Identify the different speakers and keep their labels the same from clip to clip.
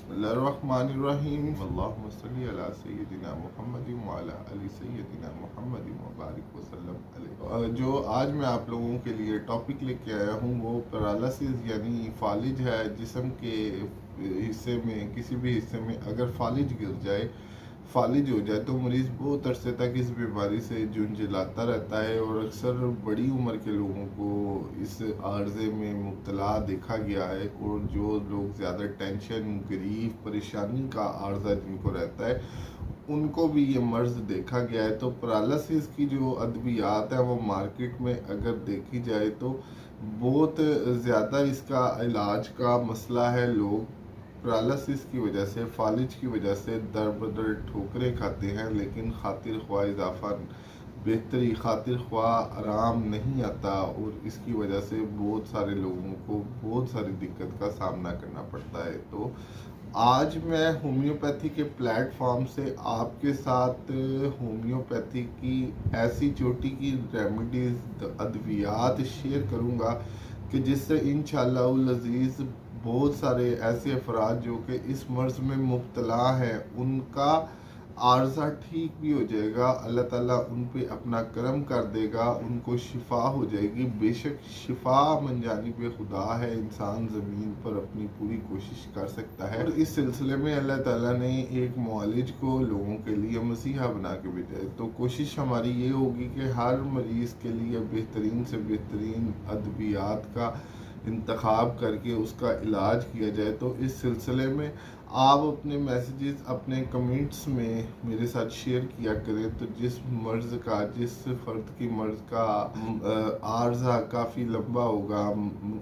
Speaker 1: बिस्मिल्लाहिर्रहमानिर्रहीम अल्लाहुम्मा सल्ली अला सय्यदिना मुहम्मद व अला आलि सय्यदिना मुहम्मद व बारिक वसल्लम अलैहि। जो आज मैं आप लोगों के लिए टॉपिक लेके आया हूँ वो पैरालिसिस यानी फालिज है। जिस्म के हिस्से में किसी भी हिस्से में अगर फालिज गिर जाए, फालिज हो जाए तो मरीज़ बहुत अरसे तक इस बीमारी से झुंझलाता रहता है और अक्सर बड़ी उम्र के लोगों को इस आर्ज़े में मुब्तला देखा गया है। और जो लोग ज़्यादा टेंशन, ग्रीफ, परेशानी का आर्ज़ा जिनको रहता है उनको भी ये मर्ज़ देखा गया है। तो पैरालिसिस की जो अद्वियात है वो मार्केट में अगर देखी जाए तो बहुत ज़्यादा इसका इलाज का मसला है। लोग पैरालिसिस की वजह से, फालिज की वजह से दर बदर ठोकरें खाते हैं, लेकिन खातिर ख्वाह इजाफा बेहतरी, खातिर ख्वाह आराम नहीं आता और इसकी वजह से बहुत सारे लोगों को बहुत सारी दिक्कत का सामना करना पड़ता है। तो आज मैं होम्योपैथी के प्लेटफॉर्म से आपके साथ होम्योपैथी की ऐसी चोटी की रेमेडीज़, अद्वियात शेयर करूंगा कि जिससे इंशाअल्लाह अज़ीज़ बहुत सारे ऐसे अफराद जो कि इस मर्ज़ में मुब्तला हैं उनका आर्ज़ा ठीक भी हो जाएगा। अल्लाह ताला उन पे अपना करम कर देगा, उनको शिफा हो जाएगी। बेशक शिफा मन जानिब खुदा है, इंसान ज़मीन पर अपनी पूरी कोशिश कर सकता है। और इस सिलसिले में अल्लाह ताला ने एक मुआलिज को लोगों के लिए मसीहा बना के भेजा है। तो कोशिश हमारी ये होगी कि हर मरीज़ के लिए बेहतरीन से बेहतरीन अद्वियात का इंतखाब करके उसका इलाज किया जाए। तो इस सिलसिले में आप अपने मैसेजेस अपने कमेंट्स में मेरे साथ शेयर किया करें। तो जिस मर्ज़ का, जिस फ़र्द की मर्ज़ का आर्ज़ा काफ़ी लंबा होगा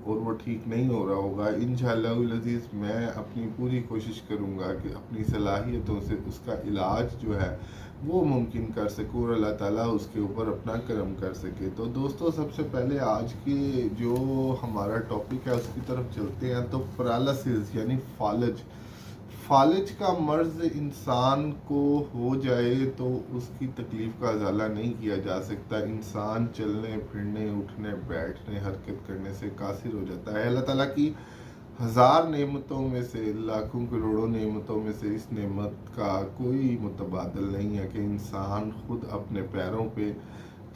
Speaker 1: और वो ठीक नहीं हो रहा होगा, इंशाअल्लाह अज़ीज़ मैं अपनी पूरी कोशिश करूँगा कि अपनी सलाहियतों से उसका इलाज जो है वो मुमकिन कर सकूँ और अल्लाह ताला उसके ऊपर अपना करम कर सके। तो दोस्तों, सबसे पहले आज की जो हमारा टॉपिक है उसकी तरफ चलते हैं। तो पैरालिसिस यानी फालिज, फालिज का मर्ज़ इंसान को हो जाए तो उसकी तकलीफ़ का अजाला नहीं किया जा सकता। इंसान चलने फिरने, उठने बैठने, हरकत करने से कासिर हो जाता है। अल्लाह ताला की हज़ार नेमतों में से, लाखों करोड़ों नेमतों में से इस नेमत का कोई मुतबादल नहीं है कि इंसान खुद अपने पैरों पे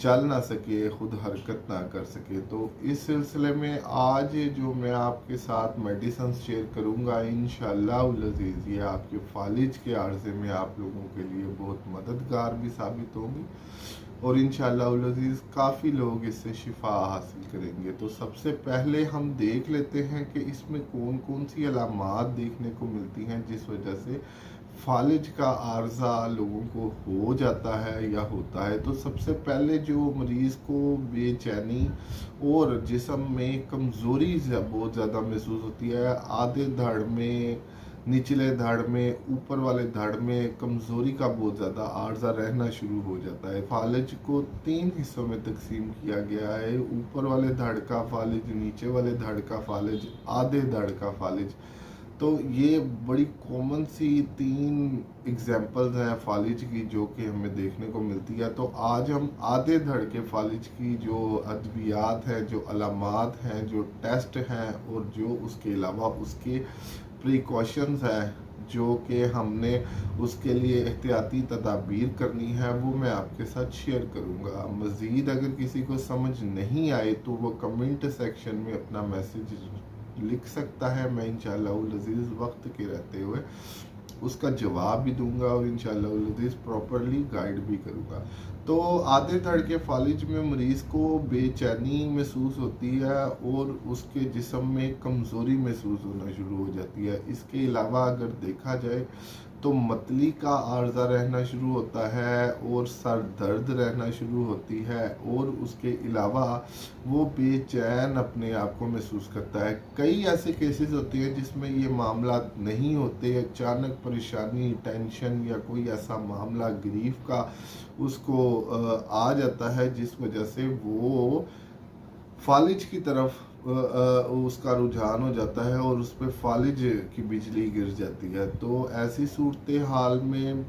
Speaker 1: चल ना सके, खुद हरकत ना कर सके। तो इस सिलसिले में आज जो मैं आपके साथ मेडिसिन शेयर करूंगा इंशाअल्लाह अज़ीज़ ये आपके फालिज के आर्ज़े में आप लोगों के लिए बहुत मददगार भी साबित होंगी और इंशाअल्लाह अज़ीज़ काफ़ी लोग इससे शिफा हासिल करेंगे। तो सबसे पहले हम देख लेते हैं कि इसमें कौन कौन सी अलामात देखने को मिलती हैं जिस वजह से फालिज का आर्ज़ा लोगों को हो जाता है या होता है। तो सबसे पहले जो मरीज़ को बेचैनी और जिस्म में कमज़ोरी बहुत ज़्यादा महसूस होती है, आधे धड़ में, निचले धड़ में, ऊपर वाले धड़ में कमज़ोरी का बहुत ज़्यादा आर्ज़ा रहना शुरू हो जाता है। फालिज को 3 हिस्सों में तकसीम किया गया है, ऊपर वाले धड़ का फालिज, नीचे वाले धड़ का फालिज, आधे धड़ का फालिज। तो ये बड़ी कॉमन सी 3 एग्जांपल्स हैं फालिज की जो कि हमें देखने को मिलती है। तो आज हम आधे धड़ के फालिज की जो अद्वियात हैं, जो अलामात हैं, जो टेस्ट हैं और जो उसके अलावा उसके प्रिकॉशंस हैं जो कि हमने उसके लिए एहतियाती तदाबीर करनी है, वो मैं आपके साथ शेयर करूँगा। मज़ीद अगर किसी को समझ नहीं आए तो वो कमेंट सेक्शन में अपना मैसेज लिख सकता है। मैं इंशाअल्लाह अज़ीज़ वक्त के रहते हुए उसका जवाब भी दूंगा और इंशाअल्लाह अज़ीज़ प्रॉपरली गाइड भी करूंगा। तो आधे धड़ के फालिज में मरीज़ को बेचैनी महसूस होती है और उसके जिस्म में कमज़ोरी महसूस होना शुरू हो जाती है। इसके अलावा अगर देखा जाए तो मतली का आर्ज़ा रहना शुरू होता है और सर दर्द रहना शुरू होती है और उसके अलावा वो बेचैन अपने आप को महसूस करता है। कई ऐसे केसेस होते हैं जिसमें ये मामला नहीं होते, अचानक परेशानी, टेंशन या कोई ऐसा मामला ग्रीफ का उसको आ जाता है जिस वजह से वो फालिज की तरफ उसका रुझान हो जाता है और उस पर फालिज की बिजली गिर जाती है। तो ऐसी सूरत हाल में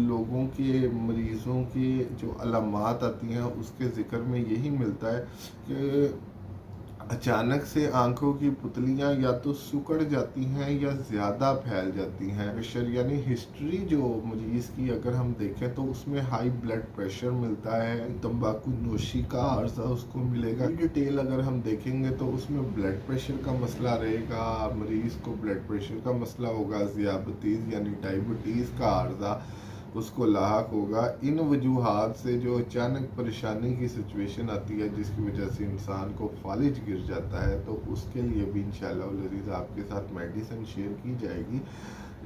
Speaker 1: लोगों के, मरीज़ों की जो अलामात आती हैं उसके ज़िक्र में यही मिलता है कि अचानक से आंखों की पुतलियां या तो सिकुड़ जाती हैं या ज़्यादा फैल जाती हैं। प्रेशर यानी हिस्ट्री जो मरीज़ की अगर हम देखें तो उसमें हाई ब्लड प्रेशर मिलता है, तंबाकू नोशी का अर्जा उसको मिलेगा। डिटेल अगर हम देखेंगे तो उसमें ब्लड प्रेशर का मसला रहेगा, मरीज़ को ब्लड प्रेशर का मसला होगा, ज़ियाबतीज़ यानी डायबिटीज़ का अर्जा उसको लाक होगा। इन वजूहात से जो अचानक परेशानी की सिचुएशन आती है जिसकी वजह से इंसान को फालिज गिर जाता है, तो उसके लिए भी इंशाल्लाह अज़ीज़ आपके साथ मेडिसिन शेयर की जाएगी।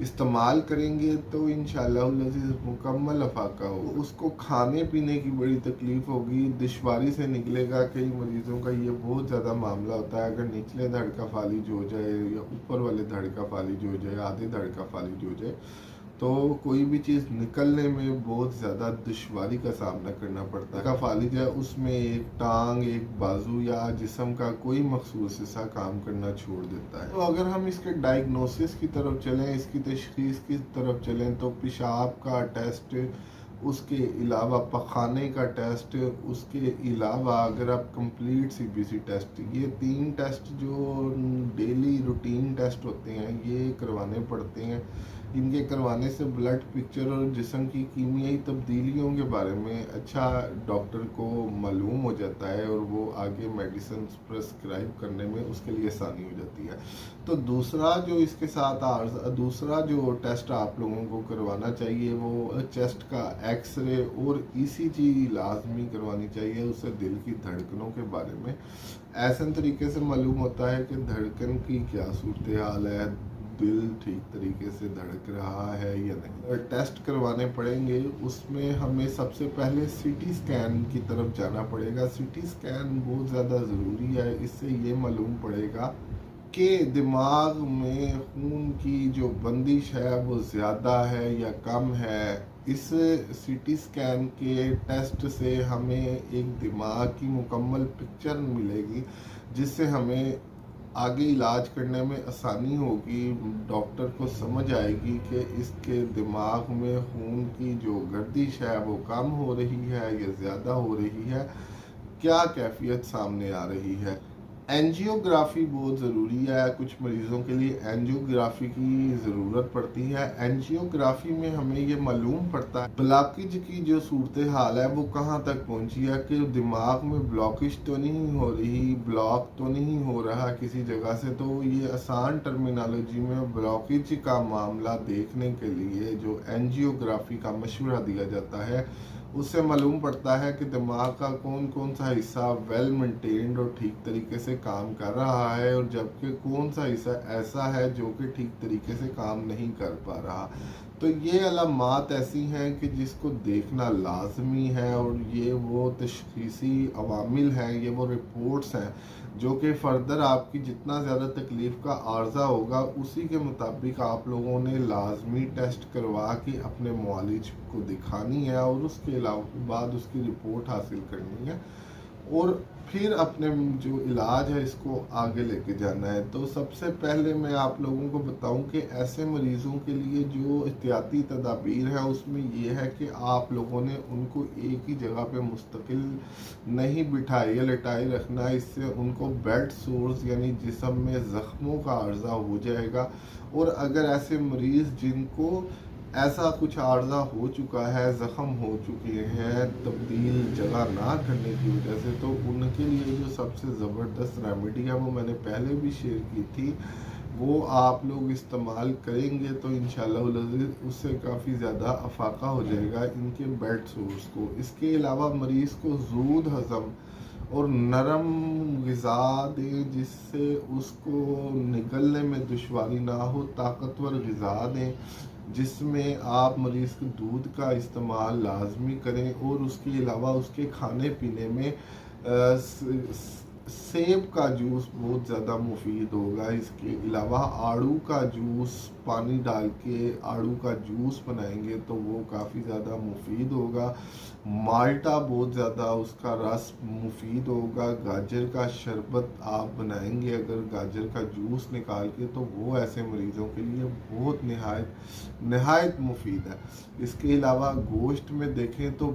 Speaker 1: इस्तेमाल करेंगे तो इंशाल्लाह अज़ीज़ मुकम्मल अफाका हो। उसको खाने पीने की बड़ी तकलीफ़ होगी, दुश्वारी से निकलेगा। कई मरीज़ों का ये बहुत ज़्यादा मामला होता है, अगर निचले धड़ का फालिज हो जाए या ऊपर वाले धड़ का फालिज हो जाए, आधे धड़ का फालिज हो जाए, तो कोई भी चीज़ निकलने में बहुत ज़्यादा दुश्वारी का सामना करना पड़ता है। का फालिज है उसमें एक टांग, एक बाजू या जिस्म का कोई मखसूस हिस्सा काम करना छोड़ देता है। तो अगर हम इसके डायग्नोसिस की तरफ चलें, इसकी तशखीस की तरफ चलें, तो पेशाब का टेस्ट, उसके अलावा पखाने का टेस्ट, उसके अलावा अगर आप कंप्लीट सीबीसी टेस्ट, ये 3 टेस्ट जो डेली रूटीन टेस्ट होते हैं ये करवाने पड़ते हैं। इनके करवाने से ब्लड पिक्चर और जिस्म की कीमियाई तब्दीलियों के बारे में अच्छा डॉक्टर को मालूम हो जाता है और वो आगे मेडिसिन प्रेस्क्राइब करने में उसके लिए आसानी हो जाती है। तो दूसरा जो इसके साथ दूसरा जो टेस्ट आप लोगों को करवाना चाहिए वो चेस्ट का एक्सरे और ईसीजी लाजमी करवानी चाहिए। उससे दिल की धड़कनों के बारे में ऐसे तरीके से मालूम होता है कि धड़कन की क्या सूरत हाल है, दिल ठीक तरीके से धड़क रहा है या नहीं। टेस्ट करवाने पड़ेंगे, उसमें हमें सबसे पहले सीटी स्कैन की तरफ जाना पड़ेगा। सीटी स्कैन बहुत ज़्यादा ज़रूरी है, इससे ये मालूम पड़ेगा कि दिमाग में खून की जो बंदिश है वो ज़्यादा है या कम है। इस सीटी स्कैन के टेस्ट से हमें एक दिमाग की मुकम्मल पिक्चर मिलेगी, जिससे हमें आगे इलाज करने में आसानी होगी। डॉक्टर को समझ आएगी कि इसके दिमाग में खून की जो गर्दिश है वो कम हो रही है या ज़्यादा हो रही है, क्या कैफियत सामने आ रही है। एंजियोग्राफी बहुत ज़रूरी है, कुछ मरीज़ों के लिए एंजियोग्राफी की ज़रूरत पड़ती है। एंजियोग्राफी में हमें ये मालूम पड़ता है ब्लॉकेज की जो सूरत हाल है वो कहाँ तक पहुँची है, कि दिमाग में ब्लॉकेज तो नहीं हो रही, ब्लॉक तो नहीं हो रहा किसी जगह से। तो ये आसान टर्मिनोलॉजी में ब्लॉकेज का मामला देखने के लिए जो एंजियोग्राफी का मशवरा दिया जाता है, उससे मालूम पड़ता है कि दिमाग का कौन कौन सा हिस्सा वेल मेंटेन्ड और ठीक तरीके से काम कर रहा है, और जबकि कौन सा हिस्सा ऐसा है जो कि ठीक तरीके से काम नहीं कर पा रहा। तो ये अलामात ऐसी हैं कि जिसको देखना लाजमी है, और ये वो तशखीसी अवामिल हैं, ये वो रिपोर्ट्स हैं जो कि फ़र्दर आपकी जितना ज़्यादा तकलीफ़ का आर्जा होगा उसी के मुताबिक आप लोगों ने लाजमी टेस्ट करवा के अपने मुआलिज को दिखानी है, और उसके अलावा बाद उसकी रिपोर्ट हासिल करनी है, और फिर अपने जो इलाज है इसको आगे लेके जाना है। तो सबसे पहले मैं आप लोगों को बताऊं कि ऐसे मरीज़ों के लिए जो एहतियाती तदाबीर है उसमें ये है कि आप लोगों ने उनको एक ही जगह पे मुस्तकिल नहीं बिठाए या लिटाए रखना। इससे उनको बेड सोर्स यानी जिस्म में ज़ख्मों का अर्जा हो जाएगा। और अगर ऐसे मरीज़ जिनको ऐसा कुछ आर्जा हो चुका है, ज़ख़म हो चुके हैं तब्दील जगह ना करने की वजह से, तो उनके लिए जो सबसे ज़बरदस्त रेमेडी है वो मैंने पहले भी शेयर की थी, वो आप लोग इस्तेमाल करेंगे तो इंशाल्लाह उससे काफ़ी ज़्यादा अफाका हो जाएगा इनके बेड सोर्स को। इसके अलावा मरीज़ को ज़ूद हज़म और नरम ग़िज़ा दें जिससे उसको निकलने में दुश्वारी ना हो। ताकतवर ग़िज़ा दें जिसमें आप मरीज़ के दूध का इस्तेमाल लाजमी करें, और उसके अलावा उसके खाने पीने में सेब का जूस बहुत ज़्यादा मुफीद होगा। इसके अलावा आड़ू का जूस पानी डाल के आड़ू का जूस बनाएंगे तो वो काफ़ी ज़्यादा मुफीद होगा। माल्टा बहुत ज़्यादा उसका रस मुफीद होगा। गाजर का शरबत आप बनाएंगे अगर गाजर का जूस निकाल के, तो वो ऐसे मरीज़ों के लिए बहुत नहायत मुफीद है। इसके अलावा गोश्त में देखें तो